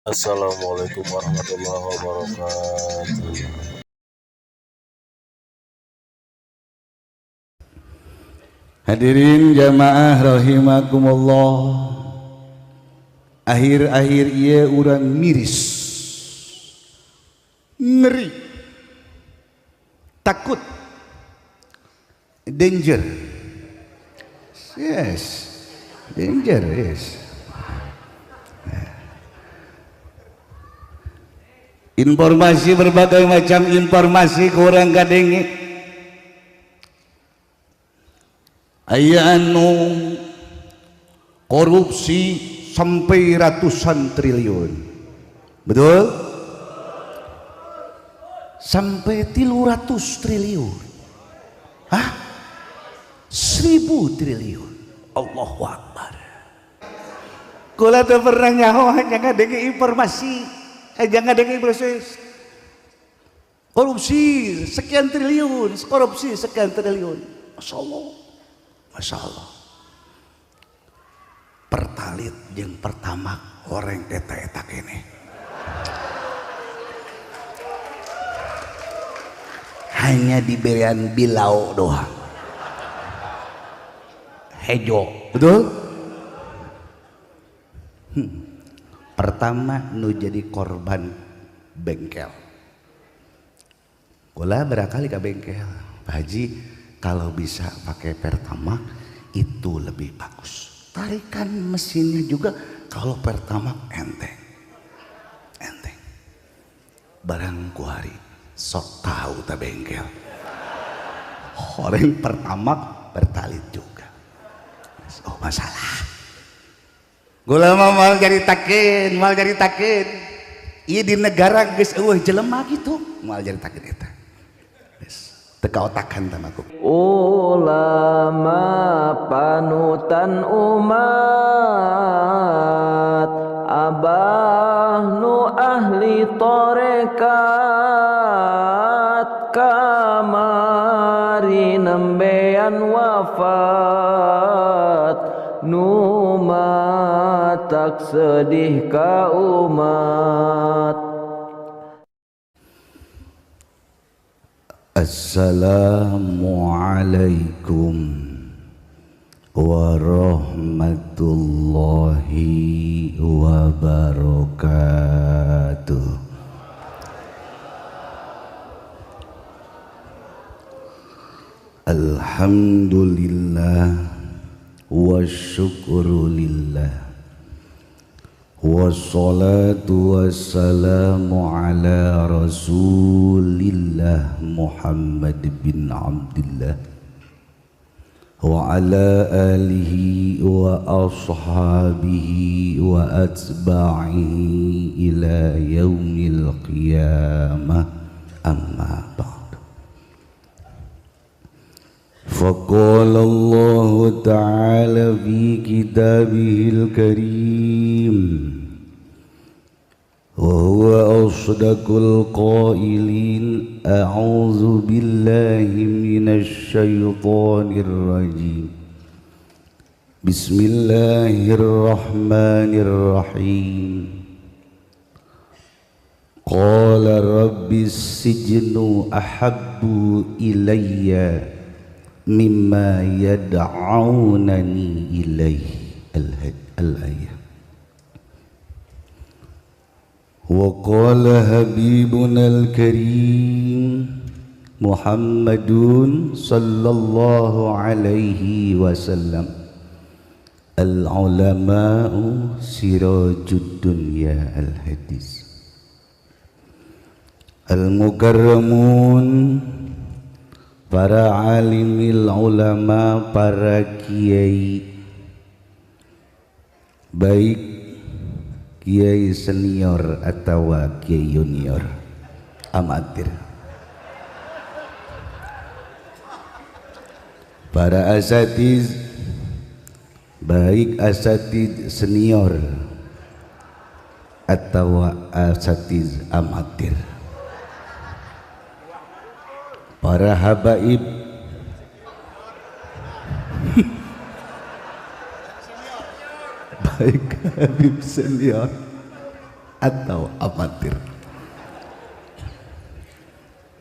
Assalamualaikum warahmatullahi wabarakatuh. Hadirin jamaah rahimakumullah. Akhir-akhir ieu urang miris, ngeri, takut, danger. Yes, danger, yes. Informasi, berbagai macam informasi kurang kadenge aya anu korupsi sampai ratusan triliun, betul? Sampai 300 triliun. Hah? 1000 triliun. Allahu Akbar. Kula teu pernah nyaho hanya ngadenge informasi, jangan ngadenge proses korupsi sekian triliun, korupsi sekian triliun. Masya Allah, Masya Allah. Pertalit yang pertama goreng eta kene hanya diberian bilau doang, hejo, betul? Pertama nu jadi korban bengkel. Kula barangkali ke bengkel, Pak Haji, kalau bisa pakai Pertamax itu lebih bagus. Tarikan mesinnya juga kalau Pertamax enteng. Barang kuari sok tahu tak bengkel. Orang Pertamax pertalit juga. Oh masalah. Gula mau jadi takin. Iya di negara geus eueuh jelema gitu, mau jadi takin eta. Teka otakan tamaku. Ulama panutan umat, abah nu ahli torekat, kamari nembean wafat, nu matak sedih ka umat. Assalamualaikum warahmatullahi wabarakatuh. Alhamdulillah wa syukurulillah, wassalatu wassalamu ala rasulillah Muhammad bin Abdullah wa ala alihi wa ashabihi wa atba'ihi ila yaumil qiyamah, amma ba'd. Faqala Allah ta'ala fi kitabihil karim wa huwa asdaqul qailin, a'udzu billahi minasy syaithanir rajim. Bismillahirrahmanirrahim. Qala rabbis sijnu ahabbu ilayya mimma yad'aunani ilaihi al-ayah. Wa qala habibuna al-karim Muhammadun sallallahu alaihi wasallam, al-ulama'u sirajud dunya al-hadis. Al-mukarramun, para alimil ulama, para kiai, baik kiai senior atau kiai junior, amatir, para asatiz, baik asatiz senior atau asatiz amatir, para habaib, baik habib senior atau amatir.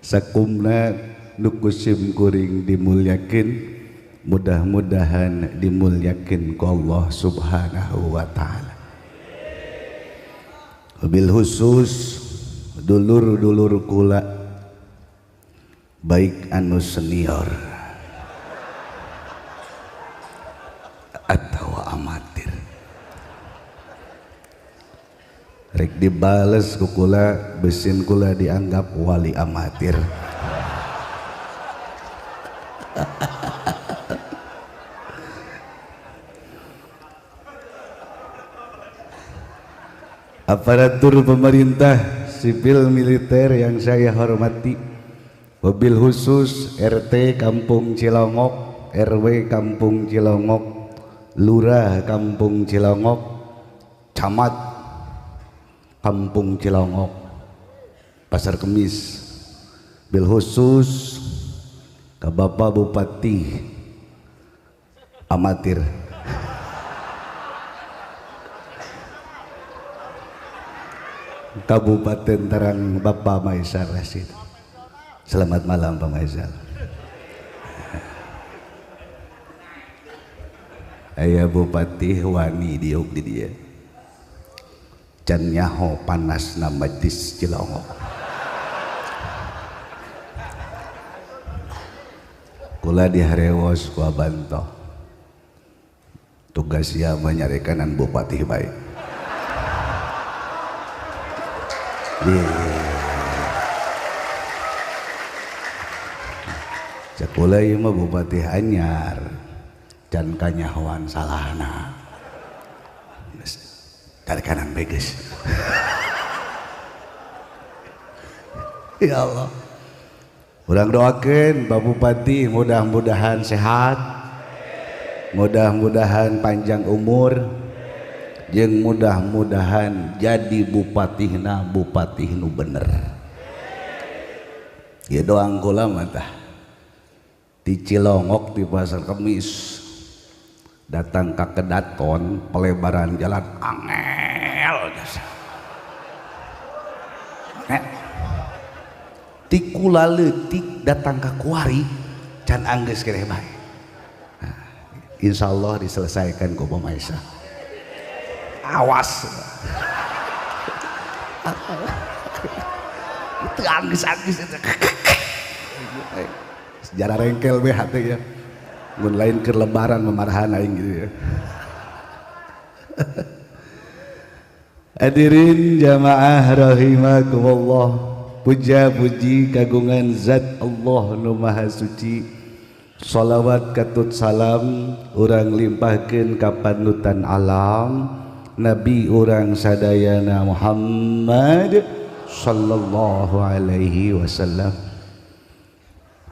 Sakumna nukusim kuring dimulyakin, mudah-mudahan dimulyakin ku Allah subhanahu wa ta'ala. Wabil khusus dulur-dulur kula baik anu senior atau amatir, rek dibales ku kula besin kula dianggap wali amatir. Aparatur pemerintah sipil militer yang saya hormati, wabil khusus RT Kampung Cilongok, RW Kampung Cilongok, Lurah Kampung Cilongok, Camat Kampung Cilongok, Pasar Kemis, bil khusus ke Bapak Bupati amatir, Kabupaten Tarang Bapak Maisar Rasid. Selamat malam Pak Maisar. Aya Bupati wani diuk di dia. Can nyaho panas na majlis Cilongok. Kula diharewos ku Abanto. Tugas sia menyarekanan Bupati baik. Cakula ieu mah Bupati anyar, can kanyahoan salahna. Dari kanan beges. Ya Allah. Urang doakeun Pak Bupati mudah-mudahan sehat, mudah-mudahan panjang umur, jeung mudah-mudahan jadi bupatihna bupati nu bener. Ieu doang kula mah tah. Di Cilongok di Pasar Kemis datang ke Kedaton pelebaran jalan angel. Ti kula leutik datang ke Kuari can anggeus keneh bae. Nah, insyaallah diselesaikan ku Pemaisa. Awas. Itu anggeus-anggeus itu. Sejarah rengkel we hate ya. Mun lain keur lebaran memarahan aing gitu ya. Hadirin jamaah rahimakumullah. Puja puji kagungan zat Allah nu maha suci. Shalawat katut salam urang limpahkeun ka panutan alam Nabi urang sadayana Muhammad sallallahu alaihi wasallam.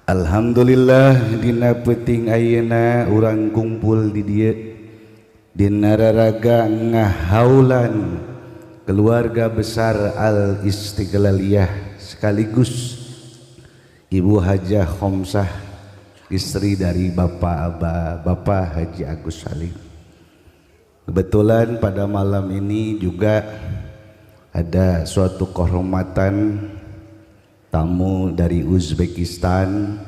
Alhamdulillah dina peuting ayeuna urang kumpul di dieu dina raraga ngahaulan keluarga besar Al Istiqlaliyah sekaligus Ibu Hajah Khomsah, istri dari Bapak Haji Agus Salim. Kebetulan pada malam ini juga ada suatu kehormatan tamu dari Uzbekistan.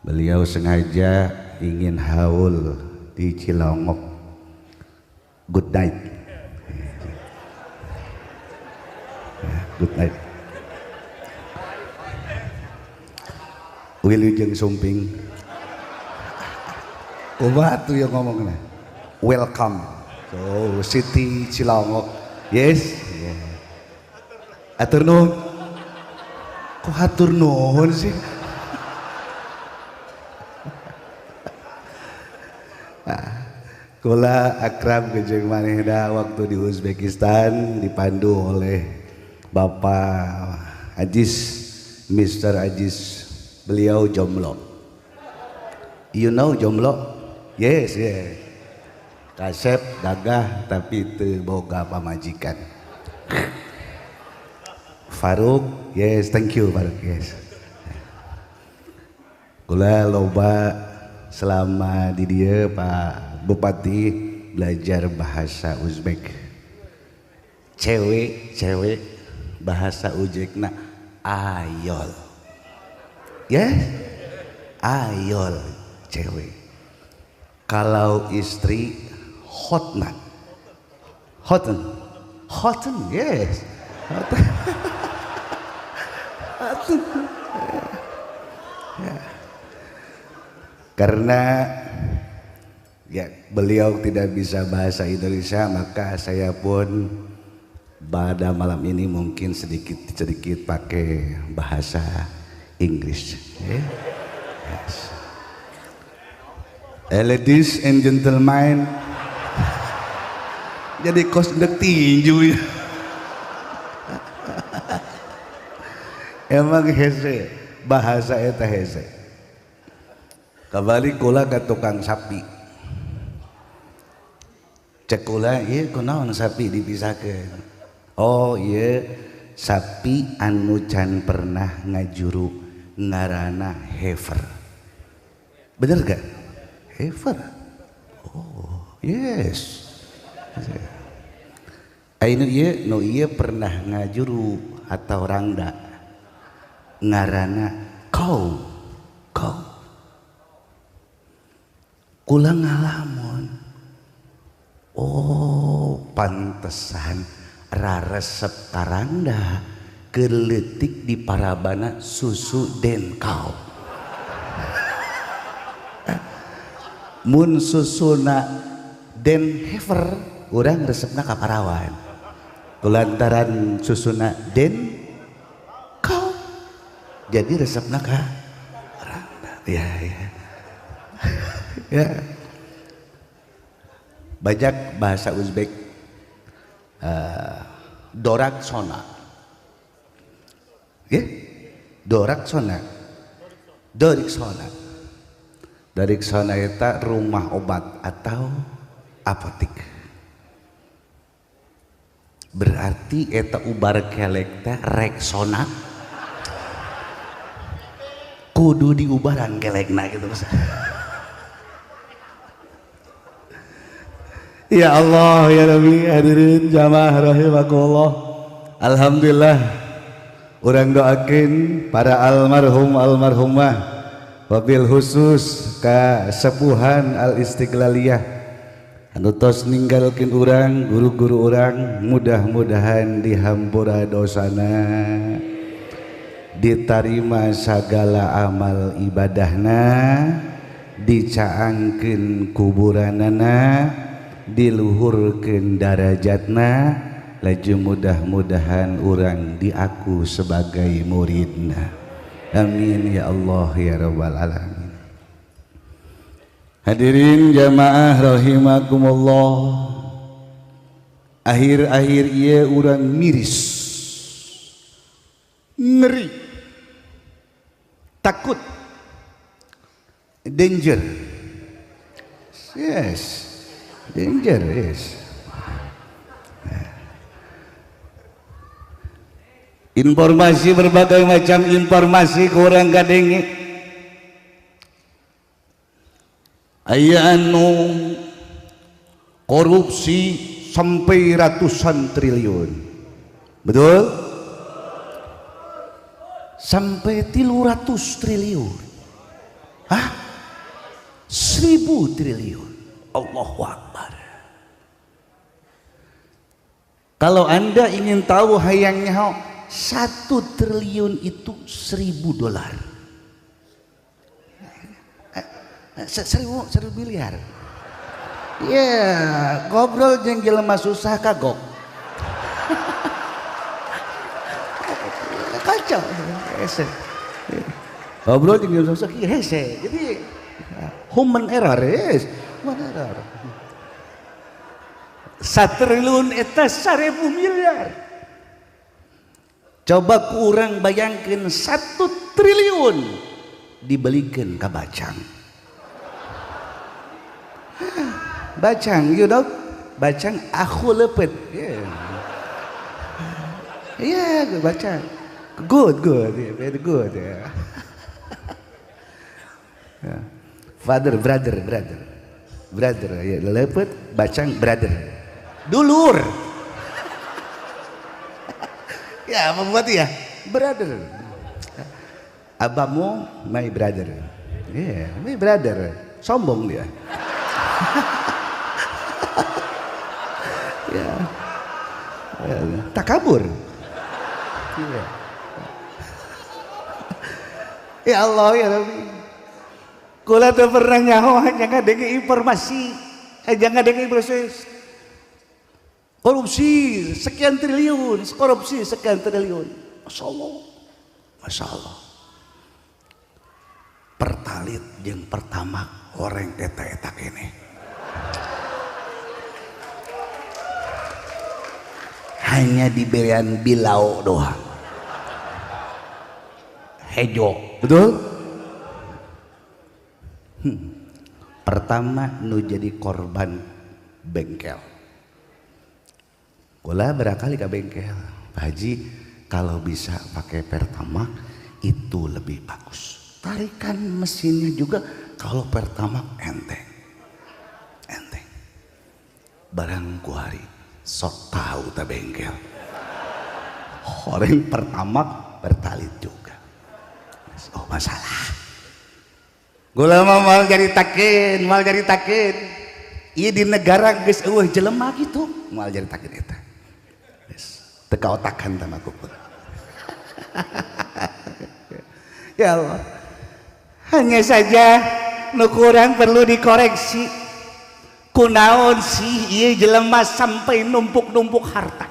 Beliau sengaja ingin haul di Cilongok. Good night. Good night. Wilujeng Sumping. Kumaha tuh yang ngomongna? Welcome. So, City Cilongok. Yes. Yeah. Atur nuhun. Kok hatur nuhun sih? Kula akrab jeung manehna waktu di Uzbekistan dipandu oleh Bapak Ajis, Mr. Ajis. Beliau jomblo. You know jomblo? Yes, yes. Kasep dagah tapi teu boga pamajikan. Faruk, yes, thank you Faruk, yes. Kula loba selama di dieu Pak Bupati belajar bahasa Uzbek. cewek bahasa ujekna ayol. Ya, ayol cewek. Kalau istri hotna. Hoten, yes. Hoten. Ya. Karena ya beliau tidak bisa bahasa Indonesia, maka saya pun pada malam ini mungkin sedikit pakai bahasa Inggris. Yeah. Yes. Ladies and gentlemen, jadi kos dek tinju. Emang hese bahasa eta hese. Kabali kula ka tukang sapi. Cek kula ieu kunaon sapi dipisahkeun. Oh iya sapi anu can pernah ngajuru ngaranna heifer. Bener gak? Heifer. Oh yes. Ainu ieu nu ieu pernah ngajuru atau rangda ngaranna kau. Kula ngalamun. Oh pantesan raresep karangda keletik di parabana susu den kau. Mun susuna den heifer urang resepna ka parawan. Kulantaran susuna den kau jadi resepna ka karangda. Ya. Ya. Bajak bahasa Uzbek Doraksona. Ya? Doraksona. Doriksona eta rumah obat atau apotik. Berarti eta ubar kelek teh Rexona. Kudu diubaran kelekna gitu. Ya Allah ya Rabbi, hadirin jamaah rahimakumullah. Alhamdulillah urang doakeun para almarhum almarhumah wabil khusus ka sepuhan Al Istiqlaliyah anu tos ninggalkeun urang guru-guru urang, mudah-mudahan dihampura dosana, ditarima segala amal ibadahna, dicaangkeun kuburanana, diluhurkeun darajatna, laju mudah-mudahan urang diaku sebagai muridna. Amin ya Allah ya rabbal alamin. Hadirin jamaah rahimakumullah. Akhir-akhir ieu urang miris, ngeri, takut, danger. Yes. Danger, yes. Informasi berbagai macam informasi kurang kadenge. Aya anu korupsi sampai ratusan triliun. Betul? Sampai 300 triliun. Hah? 1000 triliun. Allahu Akbar. Kalau Anda ingin tahu hayangnya 1 triliun itu $1000. 1000 miliar. Ya, ngobrol jeung jelema susah kagok. Kacau. Ngobrol jeung jelema susah hese. Jadi human error, yes. Human error. 1 triliun eta 1000 miliar. Coba kurang bayangkan 1 triliun dibelikan ke bacang. Bacang, you know, bacang aku lepet. Yeah, bacang. Good, yeah, very good. Yeah. Father, brother, ya, lepet, bacang, brother. Dulur. Ya membuat ya brother. Abamu my brother. Iya, my brother. Sombong dia. Ya. Takabur. Iya. Ya Allah ya Rabbi. Kula tuh pernah nyaho hanya ngadenge informasi, jangan ngadenge proses. Korupsi sekian triliun, korupsi sekian triliun. Masya Allah, Masya Allah. Pertalit yang pertama orang eta ini. Hanya diberian bilau doang. Hejo, betul? Pertama nu jadi korban bengkel. Kula berakali ke bengkel, Pak Haji kalau bisa pakai Pertamax itu lebih bagus. Tarikan mesinnya juga kalau Pertamax enteng. Barang kuari sok tahu tak bengkel. Orang Pertamax bertalit juga. Oh masalah. Gula mal jadi takin. Iya di negara geus eueuh jelema gitu mal jadi takin eta. Teka otakan sama kupur. Ya Allah, hanya saja nu kurang perlu dikoreksi. Kunaon sih ieu jelema sampai numpuk harta,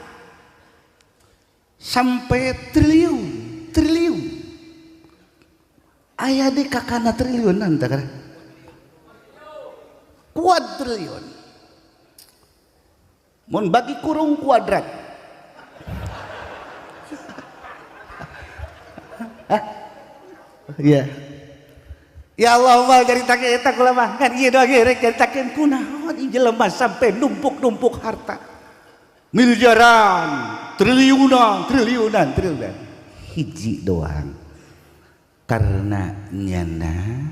sampai triliun. Aya di kakana triliunan tak kan? Kuadriliun. Mun bagi kurung kuadrat. Iya. Ya Allah mal caritakeun eta kula mah kan ieu doang rek caritakeun kunaon ieu jelema sampai numpuk harta. Miliaran, triliunan. Hiji doang. Karena nyana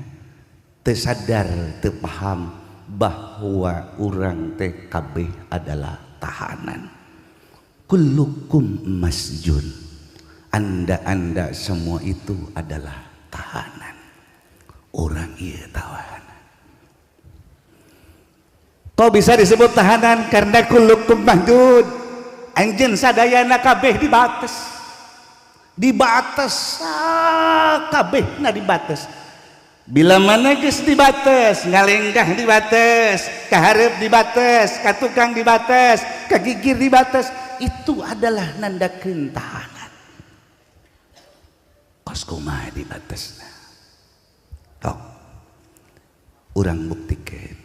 tersadar terpaham bahwa orang TKB adalah tahanan. Kullukum masjun. Anda semua itu adalah tahanan. Orang iya tahanan. Kok bisa disebut tahanan? Karena kullukum masjun. Anjeun sadayana kabeh dibatas kabeh na dibatas. Bila mana geus dibatas, ngalenggah dibatas, kahareup dibatas, ka tukang dibatas, ka gigir dibatas, itu adalah nandakeun tahanan. Kos kumaha dibatasna. Tok. Urang buktikeun.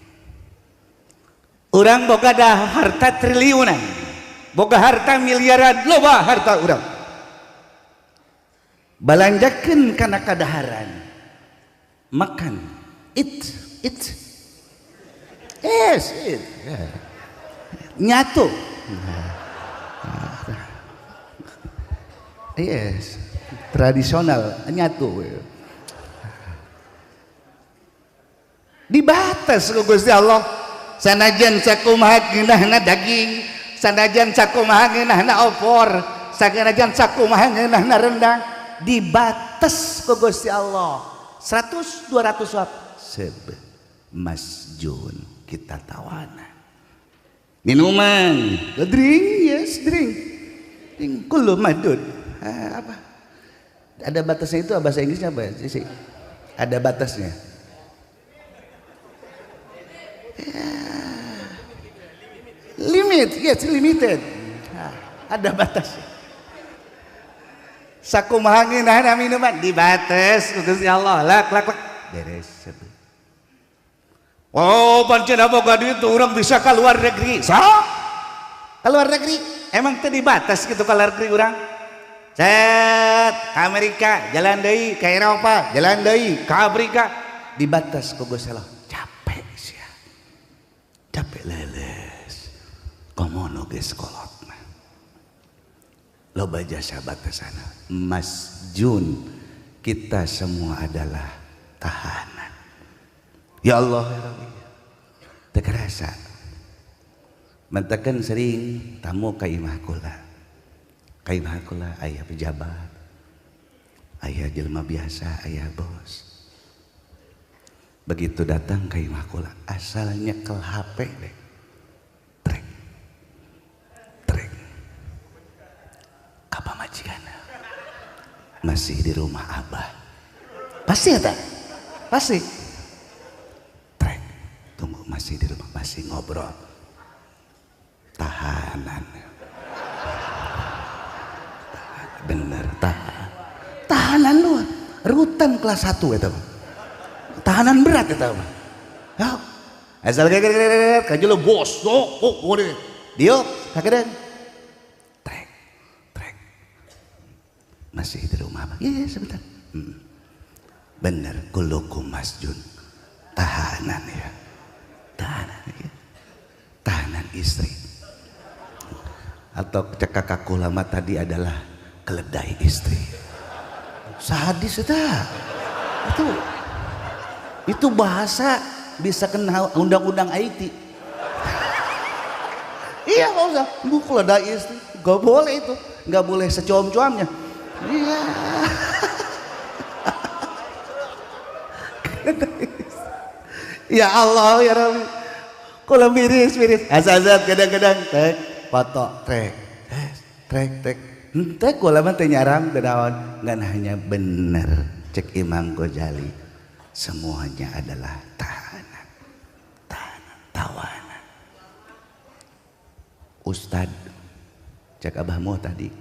Urang boga da harta triliunan. Boga harta miliaran, loba harta urang. Balanjakeun kana kadaharan, makan, eat, nyatu, yes, tradisional nyatu, dibatas ku Gusti Allah. Sanajan sakumaha geunahna daging, sanajan sakumaha geunahna opor, sanajan sakumaha geunahna rendang, dibatas ke Gusti Allah 100 200 watt masjun kita tawana. Minuman drink, yes drink kullu madud. Apa ada batasnya? Itu bahasa Inggrisnya apa sih? Ada batasnya ya. Limit, yes limited. Ada batasnya. Sakumaha geunahna minuman dibatas ku Gusti Allah. Lak beres satu. Oh pancen boga duit urang bisa ka luar negeri. Ka luar negeri emang teu dibatas kitu ka luar negeri urang. Cet ka Amerika jalan deui, ka Eropa jalan deui, ka Afrika dibatas ku Gusti Allah. Capek sia. Capek leles. Komono geus kolot. Loba jasa batasana. Masjun, kita semua adalah tahanan. Ya Allah ya Rabbi, tekerasa mentakan sering tamu ka imah kula Kaimah kula aya pejabat, aya jelema biasa, aya bos. Begitu datang kaimah kula asal nyekel HP deh. Trek. Trek. Ka pamajikanna. Masih di rumah Abah. Pasti ya tak? Pasti. Trek. Tunggu masih di rumah, masih ngobrol. Tahanan. Bener tahanan lu rutan kelas 1 eta mah tahanan berat eta mah ya asal geger kajelo bos ngode dia kagedean trek masih di rumah Bang iya sebentar bener kuluku Mas Jun tahanan ya tahanan istri atau cekak aku lama tadi adalah keledai istri. Sadis itu bahasa bisa kena undang-undang IT. Iya nggak usah, bu keledai istri, nggak boleh itu, nggak boleh secom-comnya. Iya. Ya Allah ya Rabbi, kalau miris, asal kadang-kadang foto trek. Entah kula mah teu nyarang teu naon ngan hanya bener cek Imam Ghazali semuanya adalah tawanan. Ustad cek abahmu tadi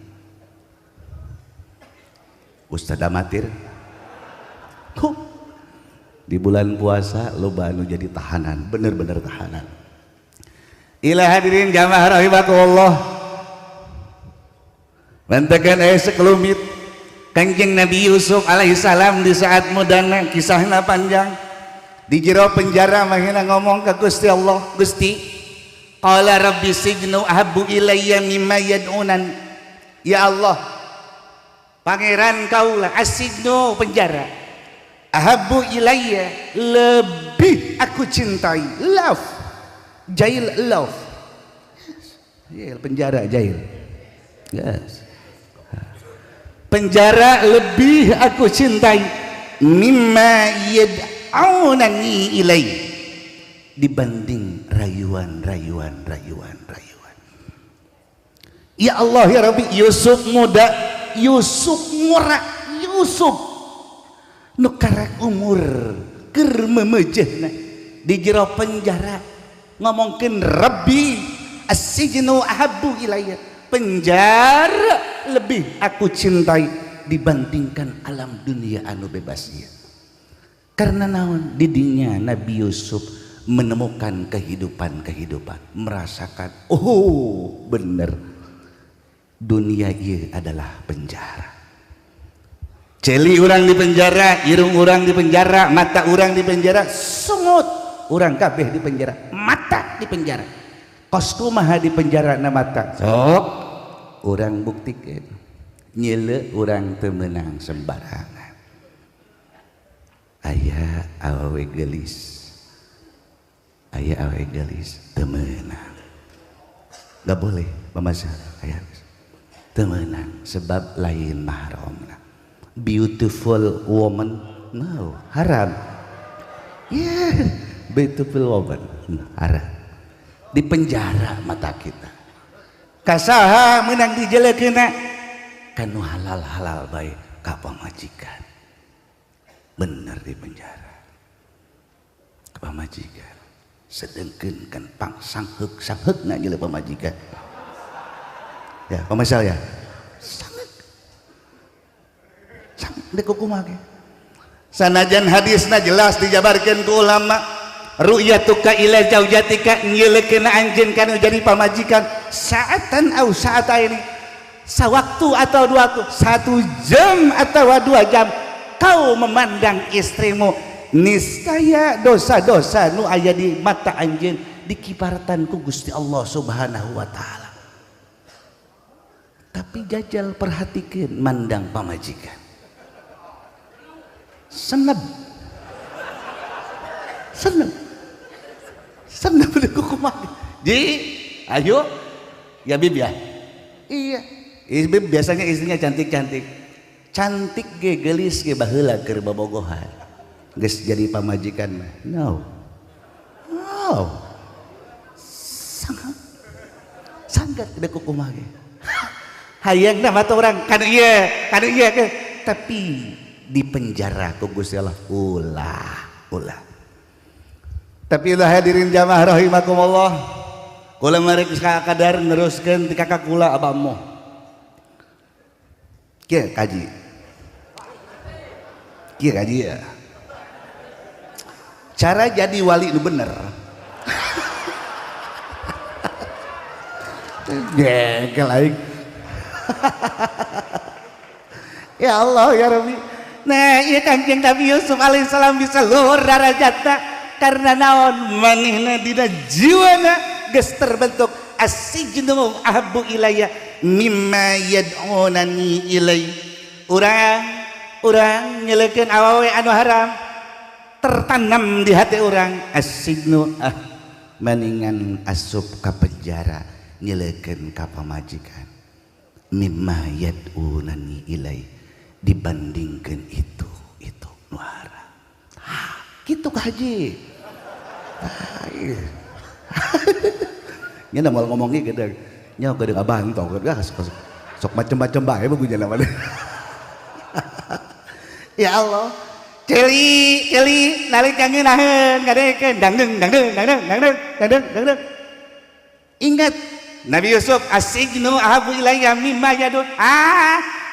Ustad amatir di bulan puasa loba anu jadi tahanan bener-bener tahanan. Ila hadirin jamaah rahimakumullah. Mantakan ayah sekelumit Kanjeng Nabi Yusuf alaihissalam di saat mudana kisahnya panjang di jero penjara mahina ngomong ke Gusti Allah Gusti qala rabbi sijnu ahabbu ilayya mimma yad'unan ya Allah pangeran kaulah asijnu penjara ahabbu ilayya lebih aku cintai love jail love yes. Penjara jail yes penjara lebih aku cintai mimma yad'aunani ilai dibanding rayuan ya Allah ya Rabbi Yusuf muda Yusuf murah Yusuf nukarak umur keur memejehna di jero penjara ngomongkeun Rabbi as-sijnu ahabbu ilayya penjara lebih aku cintai dibandingkan alam dunia anu bebas ieu. Karena naon didinya Nabi Yusuf menemukan kehidupan merasakan oh bener dunia ieu adalah penjara. Celi orang di penjara, irung orang di penjara, mata orang di penjara, sungut orang kabeh di penjara, mata di penjara. Kos kumaha di penjara na mata sok orang buktikan nyele orang temenang sembarangan aya awewe gelis temenang gak boleh pemasa aya temenang sebab lain mahram beautiful woman no haram yeah beautiful woman haram di penjara mata kita kasaha menang dijelekeuna kanu halal baik ka pamajikan bener di penjara ka pamajikan sedengkeun kan pang sangheuk-sangheukna jelema pamajikan ya pamasal ya sangheuk deuk kumaha ge sanajan hadisna jelas dijabarkeun ku ulama ru'yatuka ila zaujatika nyeulekeun anjeun kana jadi pamajikan saatan au saataini sawaktu atau 2 waktu 1 jam atau 2 jam kau memandang istrimu niscaya dosa-dosa nu aya di mata anjeun dikibaratan ku Gusti Allah Subhanahu wa taala. Tapi jajal perhatikeun mandang pamajikan senep deuk kumaha. Ji, ayo ya Bib ya. Iya, Biasanya istrinya cantik-cantik. Cantik ge gelis ge baheula keur bobogohan. Geus jadi pamajikan mah. No. No. Sangat tidak kukumah ge. Hayang nama tuh orang kanu iya ke. Tapi di penjara ku Gusti Allah ulah. Tapi ulah hadirin jamaah rahimakumullah. Kula mari kadar neruskeun ti kakak kula abah moh. Kieu kaji ya. Cara jadi wali nu bener. Gengkel aing. Ya Allah ya Rabbi. Nah iya Kanjeng Nabi Yusuf alaihissalam bisa luhur darajatna karena naon manehna dina jiwana geus terbentuk as-sijnu ahabbu ilayya mimma yad'unani ilai. Urang nyelekeun awewe anu haram tertanam di hati urang as-sijnu maningan asup ka penjara nyelekeun ka pamajikan mimma yad'unani ilai dibandingkan itu nu haram. Gitu Kak Haji. Nya mau ngomongin gede. Nya gede abang tong sok macem-macem bae bagunya namanya. Ya Allah. Celi nalika ngeunaheun ngadekeun dangdeung. Ingat Nabi Yusuf as-sijnu ahabu ilayya mimma yadun.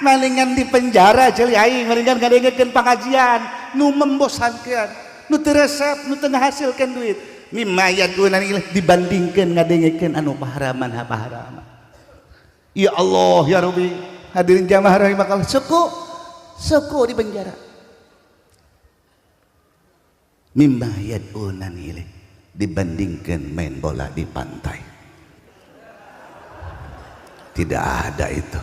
Malingan di penjara celi aing malingan ngadengekeun pengajian nu membosankeun, nu teu resep, nu teu ngahasilkeun duit. Mimma yadun dibandingkeun ngadengekeun anu paharaman. Ya Allah ya Rabbi. Hadirin jamaah rahimakallah, suku di penjara. Mimma yadun dibandingkeun main bola di pantai. Tidak ada itu.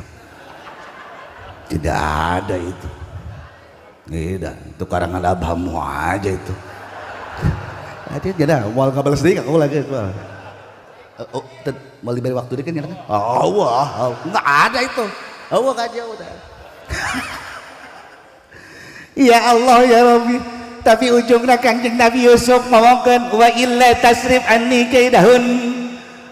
Itu karangan abahmu aja itu. Hati jadi mau kabel sedikit aku lagi itu. Mau diberi waktu dikit kan? Allah, nggak ada itu. Allah aja udah. Ya Allah ya Rabbi. Tapi ujungnya Kanjeng Nabi Yusuf ngomongkan wa illa tasrif anni kaidahun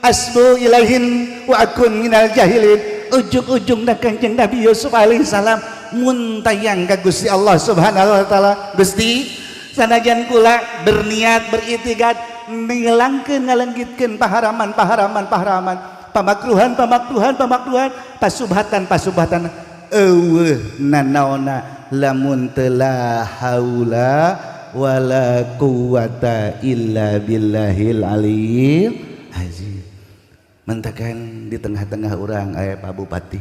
asbu ilaihin wa akun minal jahilin. Ujung-ujungna Kanjeng Nabi Yusuf alaihissalam muntayang ka Gusti Allah subhanahu wa ta'ala. Gusti sanajan kula berniat beritikad ngilangkeun ngalenggitkeun paharaman pamakruhan pasubhatan eueuh nanaona lamun teu la haula wala quwata illa billahil aliyil azim. Mentakan di tengah-tengah orang aya Pak Bupati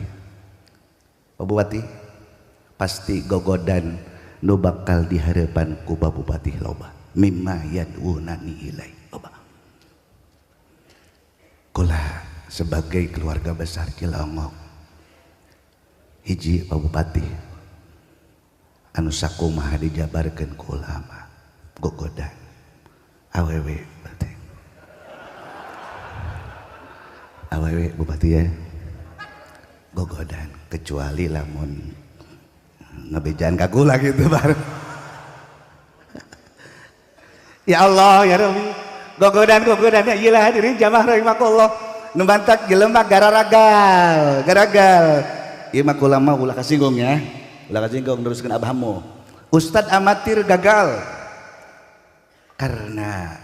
pasti gogodan nu bakal dihareupan ku Pak Bupati loba mimma yad'unani ilai loba. Kula sebagai keluarga besar Cilongok hiji Pak Bupati anu sakumaha dijabarkeun ku ulama gogodan awewe Bupati ya gogodan kecuali lamun ngebejaan kagula gitu baru. Ya Allah ya Rabbi gogodan ya iyalah hadirin jamaah rahimakumullah nu bantak jelema garagal ieu mah kula mah ulah kasinggung ya teruskeun abahmu. Ustad amatir gagal karena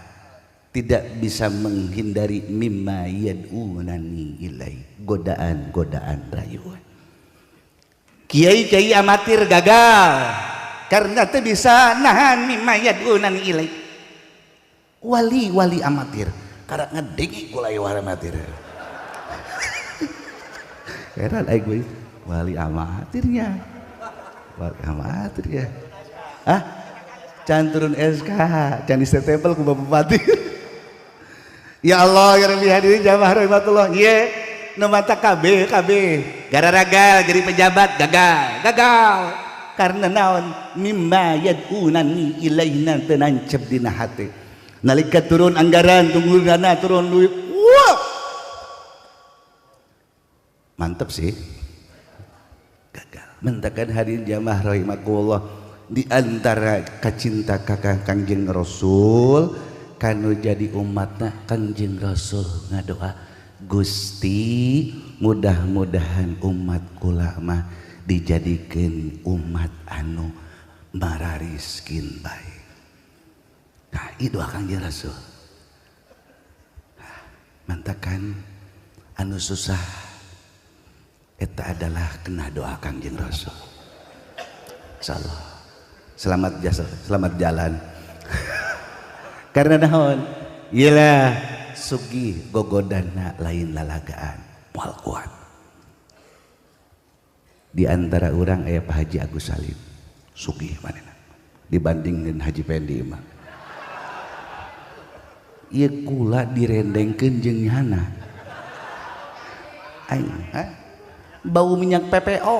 tidak bisa menghindari mimma yad'unani ilai godaan rayuan. Kiai amatir gagal karena teu bisa nahan mimma yad'unani ilai. Wali amatir karena ngedengi kula wali amatir. Heran aing gue wali amatirnya. Can turun SK, can disetempel ku Bupati. Ya Allah ya Rabbi hadirin jamaah rahimatullah. Ieu nu mata KB gara-ragal jadi pejabat gagal karena naon mimma yad'unani ilaina teu nancep dina hati. Nalika turun anggaran tunggulana turun duit. Wow. Mantep sih. mentakan hadirin jamaah rahimakumullah, di antara kacinta kakang Kangjeng Rasul kanu jadi umatna Kangjeng Rasul ngadoa, Gusti mudah-mudahan umat kula mah dijadikeun umat anu marariskin bae. Nah itu Kangjeng Rasul. Mantakan anu susah eta adalah kena doa Kangjeng Rasul. Insyaallah selamat jalan. Karena naon? Iyalah sugih gogodana lain lalagaan moal kuat. Di antara orang aya Pak Haji Agus Salim sugih manehna dibandingkeun Haji Pendi mah. Ieu kula direndengkeun jeung nyana. Aing, bau minyak PPO.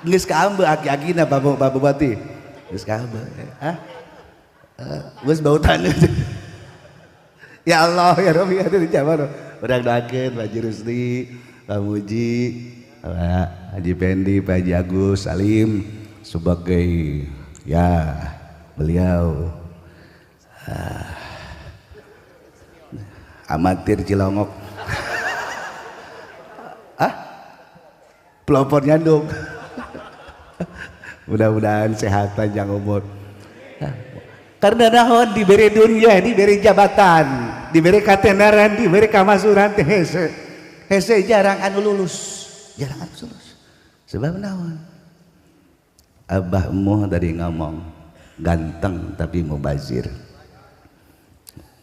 Geus kaambeu aki-akina babati. Geus kaambeu. Geus bau taneuh. Ya Allah ya Rabbi atuh dijawab. Urang doakeun Pak Haji Rusdi, Pak Muji, Pak Haji Pendi, Pak Haji Agus Salim sebagai ya beliau amatir Cilongok. Pelopor nyandung. Mudah-mudahan sehat panjang umur. Karena naon diberi dunia, diberi jabatan, diberi katenaran, diberi kamasuran teh hese jarang anu lulus. Sebab naon? Abahmu tadi ngomong ganteng tapi mubazir.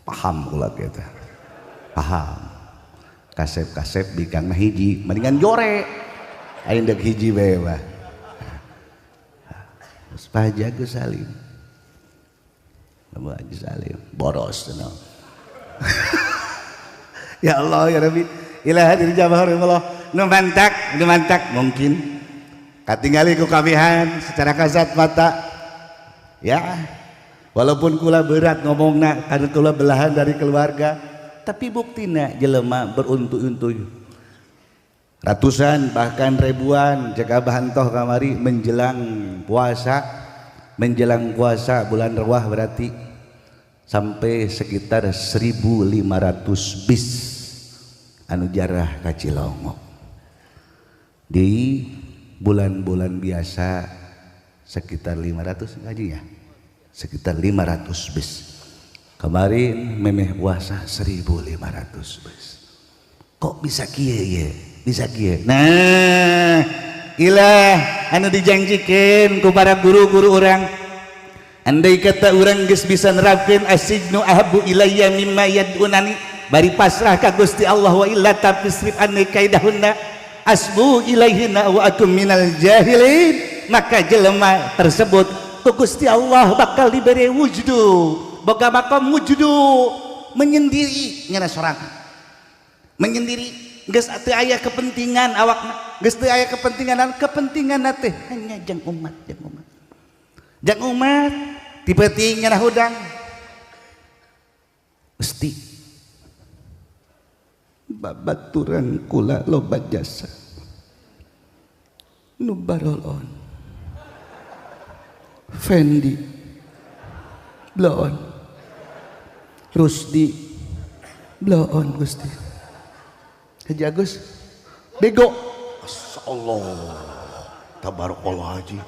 Paham kula kita. Paham. Kasep-kasep bikang hiji, mendingan jore. Aing dek hiji bae mah. Pak Haji Agus Salim. Pak Haji Salim boros no. Ya Allah ya Rabbi, ilaha diri jamaah Allah. Nu mantak mungkin katingali ku kabihan secara kasat mata. Ya. Walaupun kula berat ngomongna karena kula belahan dari keluarga, tapi buktina jelema beruntu-untu ratusan bahkan ribuan jaga bahantoh kamari menjelang puasa bulan Rewah berarti sampai sekitar 1.500 bis anu jarah ka Cilongok. Di bulan-bulan biasa sekitar 500 ngaji ya, sekitar 500 bis. Kemarin memeh puasa 1.500 bis. Kok bisa kieu ye? Bisa kieu. Nah, ilah anu dijanjikeun ku para guru-guru urang. Andai kata urang geus bisa nerapkeun asijnu ahabbu ilayya mimma yad'unani, bari pasrah ka Gusti Allah wa illa tafsrif anni kaidahunna asbu ilaihina wa akum minal jahilin, maka jelema tersebut ku Gusti Allah bakal diberi wujudu, boga makom wujudu menyendiri nyana sorangan. Menyendiri geus teu aya kepentingan awakna, geus teu aya kepentingan teh hanya jang umat. Jang umat tipe-ting nyana hudang. Mesti babaturan kula loba jasa nu barolon Fendi bloon Rusdi bloon Gusti Haji Agus bego. Masyaallah tabarakallah Haji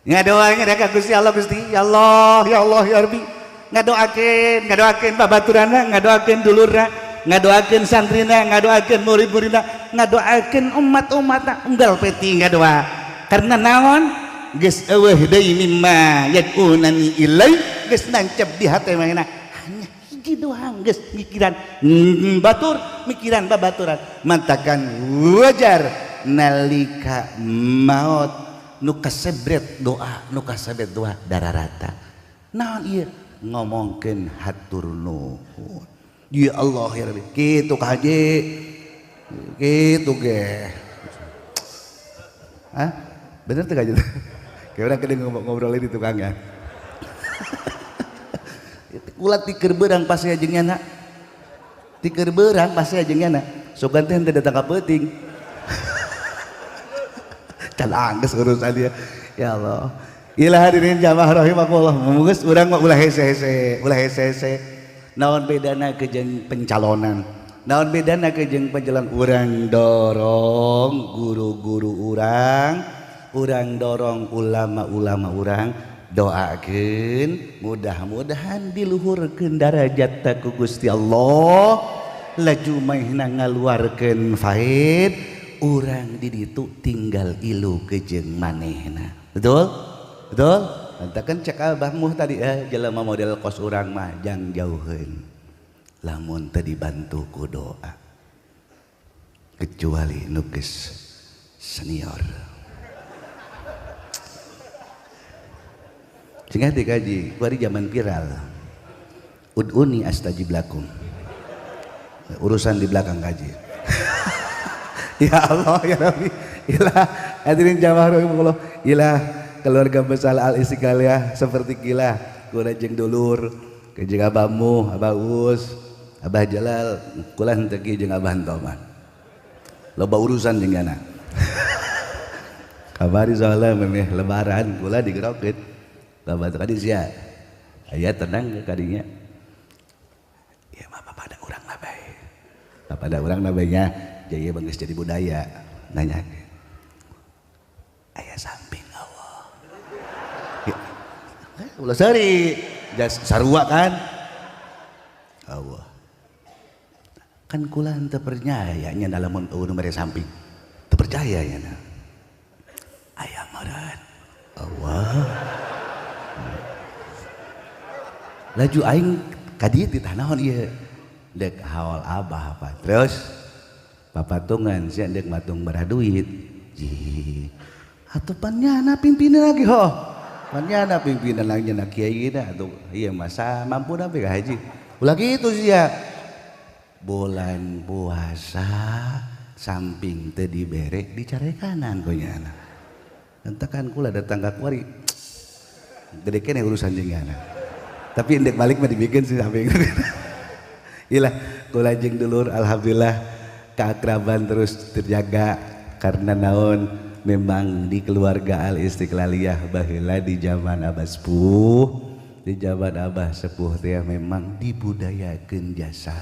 ngadoakeun ka Gusti Allah, Gusti ya Allah ya Rabbi, ngadoakeun babaturanna, ngadoakeun dulurna, ngadoakeun santrina, ngadoakeun murid-muridna, ngadoakeun umat-umatna, unggal peti ngadoa. Karena naon? Geus eueuh deui mimma yad'unani ilai, geus nancep di hate manehna. Hanya hiji doang geus mikiran batur, mikiran babaturan. Mantakan wajar nalika maut nu kasebret doa dararata. Naon ieu? Ngomongkeun hatur nuhun. Ya Allah ya Rabbi, kitu ka Haji. Kitu ge. Hah? Bener teh ka Haji? Kayak urang kedeng ngobrolin di tukangnya. Ulah tikeur beurang pas jeung nyana. Tikeur beurang pas jeung nyana. Sogan teh henteu datang ka peuting. Can angges urusan dia. Ya Allah. Ilah hadirin jamaah rahimakumullah. Munggus urang mah ulah hese. Naon bedana ke jeung pencalonan? Naon bedana ke jeung penjalan urang dorong guru-guru urang dorong ulama-ulama urang doakeun mudah-mudahan diluhurkeun darajat ku Gusti Allah laju maihna ngaluarkeun faid urang di ditu tinggal ilu ke jeung manehna. Betul? Antakan cek abah muh tadi jelema model kos urang mah jang jauheun lamun teu dibantu ku doa kecuali nu geus senior. Sehingga dikaji, kuari zaman viral. Ud'uni astajib lakum. Urusan di belakang kaji. Ya Allah ya Rabbi. Ilah hadirin jamaah rahimakumullah. Ilah keluarga besar Al Istiqlaliyah seperti kila kula jeung dulur ke jeung abahmu, Abah Us, Abah Jalal, kula henteu ki jeung Abah Antoman. Loba urusan jeung gana. Kabari soalna meneh lebaran kula digerokeun. Bapak tadi sia, ayah tenang ke kadinya. Ya mah pada orang nabai, pada orang nabainya, jadi bangkis jadi budaya. Nanya, ayah samping Allah. Ya, ulah sari, jas sarua kan? Allah. Kan kula henteu percaya nya dalam nomor samping, teu percaya nya. Ayah maran, Allah. Laju aing kadieu di tanaon ieu dek hawal abah apa terus papatungan sia dek matung barah duit ji atuh pannyana pimpinan lagi ho pannyana pimpinan lagi na kiai da atuh ieu masa mampu na ka haji ulah kitu sia bulan puasa samping teu dibere dicarekanan kunyana entakan kula datang ka kuari gede kene urusan jenggana tapi indek balik mah dibikin sih sampai ilah kula jeung dulur alhamdulillah keakraban terus terjaga karena naon memang di keluarga Al Istiqlaliyah baheula di zaman Abah Sepuh teh memang dibudayakeun jasa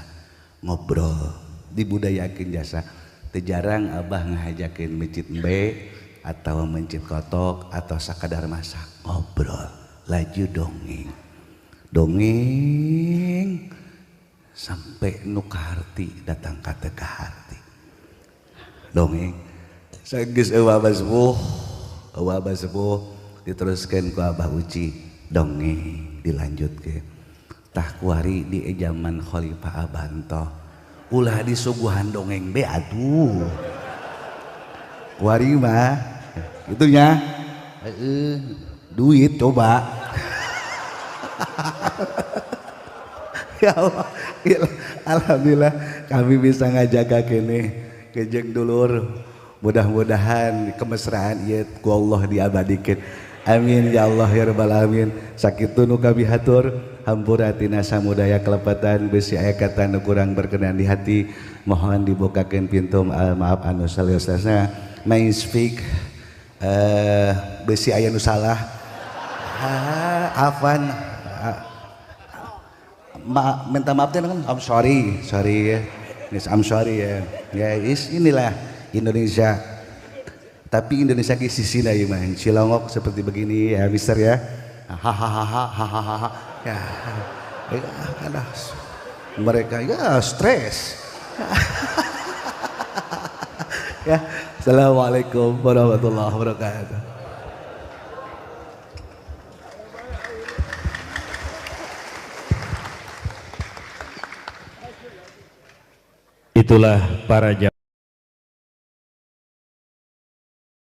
ngobrol dibudayakeun jasa teu jarang Abah ngahajakeun micit embe atau mencit kotok atau sakadar masak ngobrol laju dongeng sampai nu kaharti datang ka teu kaharti dongeng sageus eueuh Abah Sepuh diteruskeun ku Abah Uci dongeng dilanjutkeun tah kuari di zaman Khalifah Abanto ulah disuguhan dongeng be atuh kuari mah gitunya duit coba ya Allah, alhamdulillah kami bisa ngajaga kene kejeng dulur mudah-mudahan kemesraan ieu ku Allah diabadikeun amin ya Allah ya rabbal alamin sakitu nu kami hatur hampuratina samudaya kelepatan besi aya kata nu kurang berkenan di hati mohon dibukakeun pintu maaf anu saliosna may speak besi aya nu salah afan minta maaf kan I'm sorry ya yes, I'm sorry ya guys inilah Indonesia tapi Indonesia ki sisina ieu mah Cilongok seperti begini ya mister ya hahaha ya ada mereka ya stres ya assalamualaikum warahmatullahi wabarakatuh. Itulah para jamaah